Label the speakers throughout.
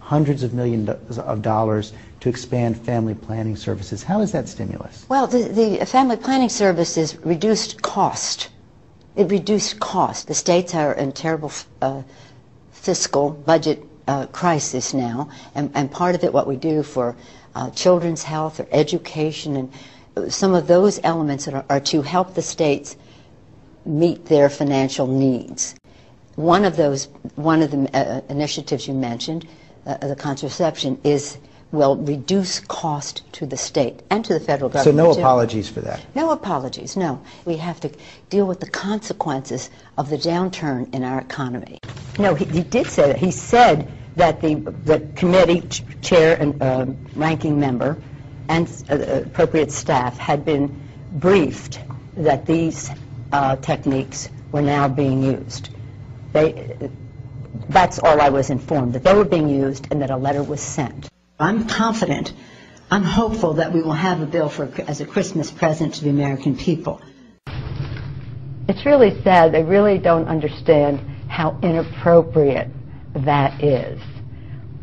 Speaker 1: hundreds of millions of dollars to expand family planning services. How is that stimulus?
Speaker 2: Well, the family planning services reduced cost. It reduced cost. The states are in terrible fiscal budget crisis now, and part of it, what we do for children's health or education, and some of those elements are to help the states meet their financial needs. One of the initiatives you mentioned, the contraception, will reduce cost to the state and to the federal government.
Speaker 1: So no apologies for that?
Speaker 2: No apologies, no. We have to deal with the consequences of the downturn in our economy.
Speaker 3: No, he did say that. He said that the committee chair and ranking member and appropriate staff had been briefed that these techniques were now being used. That's all I was informed, that they were being used and that a letter was sent.
Speaker 4: I'm confident, I'm hopeful that we will have a bill as a Christmas present to the American people.
Speaker 3: It's really sad. They really don't understand how inappropriate that is.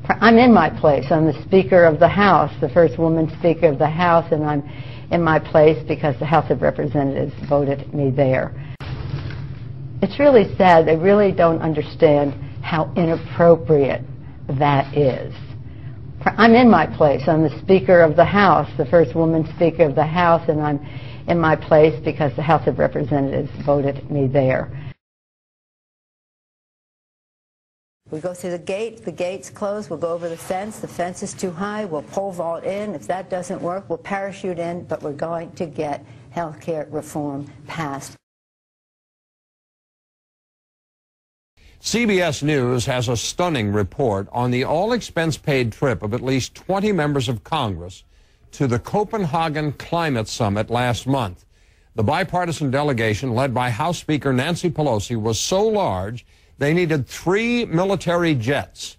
Speaker 3: I'm in my place. I'm the Speaker of the House, the first woman Speaker of the House, and I'm in my place because the House of Representatives voted me there. It's really sad. They really don't understand how inappropriate that is. I'm in my place. I'm the Speaker of the House, the first woman Speaker of the House, and I'm in my place because the House of Representatives voted me there.
Speaker 2: We go through the gate's closed, we'll go over the fence is too high, we'll pole vault in. If that doesn't work, we'll parachute in, but we're going to get health care reform passed.
Speaker 5: CBS News has a stunning report on the all-expense-paid trip of at least 20 members of Congress to the Copenhagen Climate Summit last month. The bipartisan delegation, led by House Speaker Nancy Pelosi, was so large they needed 3 military jets.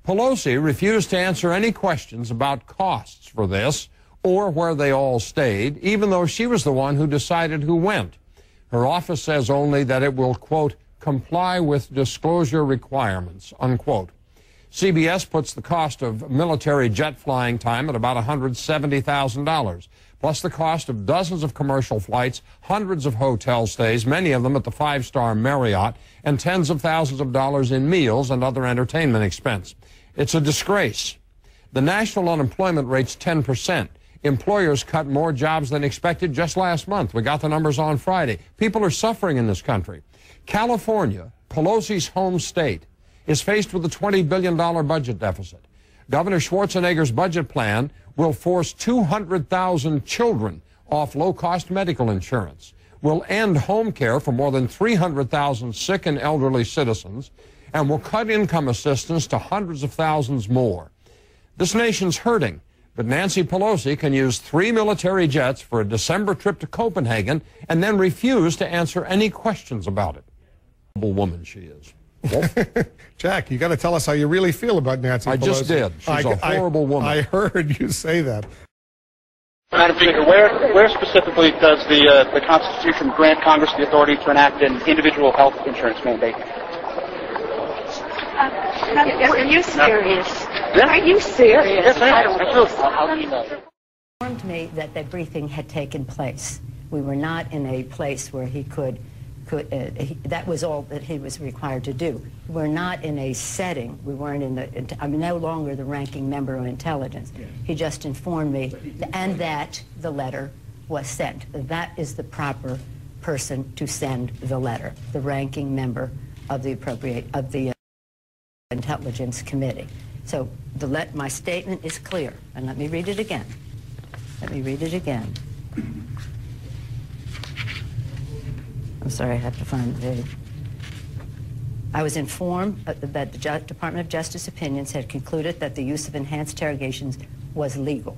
Speaker 5: Pelosi refused to answer any questions about costs for this or where they all stayed, even though she was the one who decided who went. Her office says only that it will, quote, comply with disclosure requirements, unquote. CBS puts the cost of military jet flying time at about $170,000, plus the cost of dozens of commercial flights, hundreds of hotel stays, many of them at the 5-star Marriott, and tens of thousands of dollars in meals and other entertainment expense. It's a disgrace. The national unemployment rate's 10%. Employers cut more jobs than expected just last month. We got the numbers on Friday. People are suffering in this country. California, Pelosi's home state, is faced with a $20 billion budget deficit. Governor Schwarzenegger's budget plan will force 200,000 children off low-cost medical insurance, will end home care for more than 300,000 sick and elderly citizens, and will cut income assistance to hundreds of thousands more. This nation's hurting, but Nancy Pelosi can use 3 military jets for a December trip to Copenhagen and then refuse to answer any questions about it. Woman she is.
Speaker 6: Jack, you got to tell us how you really feel about Nancy Pelosi.
Speaker 5: I just did. She's a horrible woman.
Speaker 6: I heard you say that.
Speaker 7: Madam Speaker, where specifically does the Constitution grant Congress the authority to enact an individual health insurance mandate?
Speaker 8: Are you serious?
Speaker 7: Yeah.
Speaker 8: Are you serious?
Speaker 7: Yes, I am. Absolutely.
Speaker 2: Informed me that the briefing had taken place. We were not in a place where he could that was all that he was required to do. We're not in a setting. We weren't in the. I'm no longer the ranking member of intelligence. Yeah. He just informed me, and that the letter was sent. That is the proper person to send the letter. The ranking member of the Intelligence Committee. So my statement is clear, and let me read it again. Let me read it again. I'm sorry, I have to find the... I was informed that the Department of Justice opinions had concluded that the use of enhanced interrogations was legal.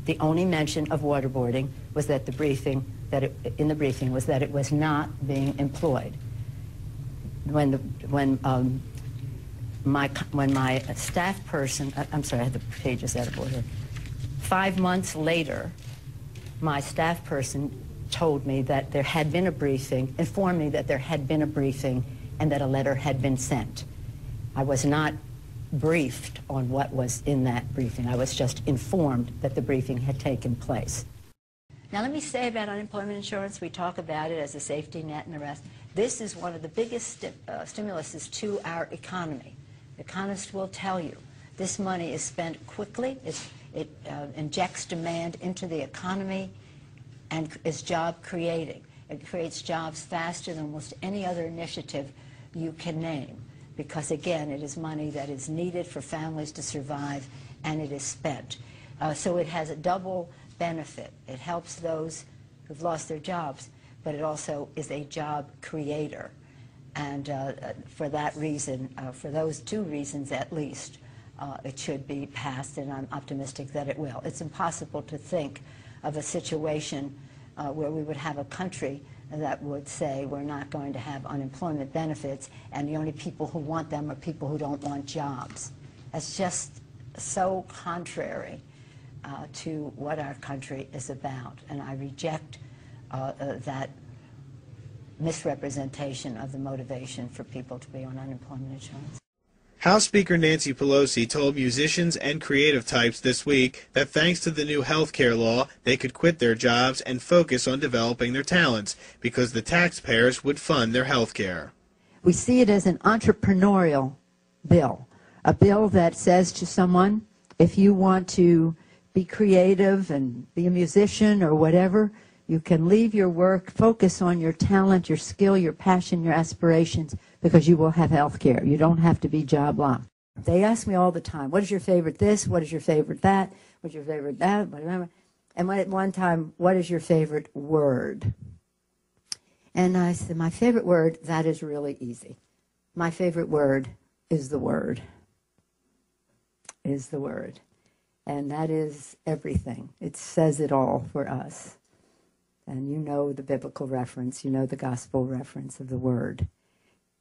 Speaker 2: The only mention of waterboarding was that in the briefing was that it was not being employed. When my staff person, I'm sorry, I had the pages out of order. 5 months later, my staff person told me that there had been a briefing, informed me that there had been a briefing and that a letter had been sent. I was not
Speaker 3: briefed on what was in that briefing. I was just informed that the briefing had taken place. Now let me say about unemployment insurance, we talk about it as a safety net and the rest. This is one of the biggest stimuluses to our economy. Economists will tell you this money is spent quickly, it injects demand into the economy and is job creating. It creates jobs faster than almost any other initiative you can name, because again, it is money that is needed for families to survive, and it is spent. So it has a double benefit. It helps those who've lost their jobs, but it also is a job creator. And for that reason, for those two reasons at least, it should be passed, and I'm optimistic that it will. It's impossible to think of a situation where we would have a country that would say we're not going to have unemployment benefits and the only people who want them are people who don't want jobs. That's just so contrary to what our country is about, and I reject that misrepresentation of the motivation for people to be on unemployment insurance.
Speaker 9: House Speaker Nancy Pelosi told musicians and creative types this week that thanks to the new health care law, they could quit their jobs and focus on developing their talents because the taxpayers would fund their health care.
Speaker 3: We see it as an entrepreneurial bill, a bill that says to someone, if you want to be creative and be a musician or whatever, you can leave your work, focus on your talent, your skill, your passion, your aspirations, because you will have health care. You don't have to be job locked. They ask me all the time, what is your favorite this? What is your favorite that? What's your favorite that? Whatever. And at one time, what is your favorite word? And I said, my favorite word, that is really easy. My favorite word is the word. Is the word. And that is everything. It says it all for us. And you know the biblical reference, you know the gospel reference of the word.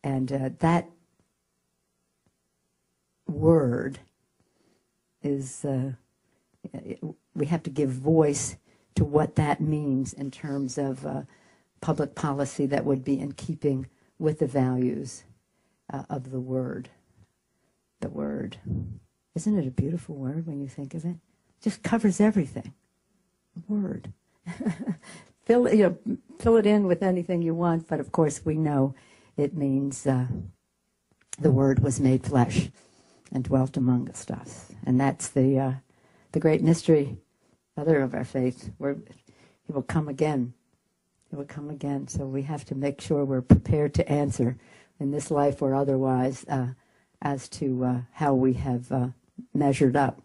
Speaker 3: And that word is, we have to give voice to what that means in terms of public policy that would be in keeping with the values of the word. The word. Isn't it a beautiful word when you think of it? It just covers everything. Word. Fill it in with anything you want, but of course we know it means the Word was made flesh and dwelt among us. And that's the great mystery, other of our faith, where He will come again. He will come again. So we have to make sure we're prepared to answer in this life or otherwise as to how we have measured up.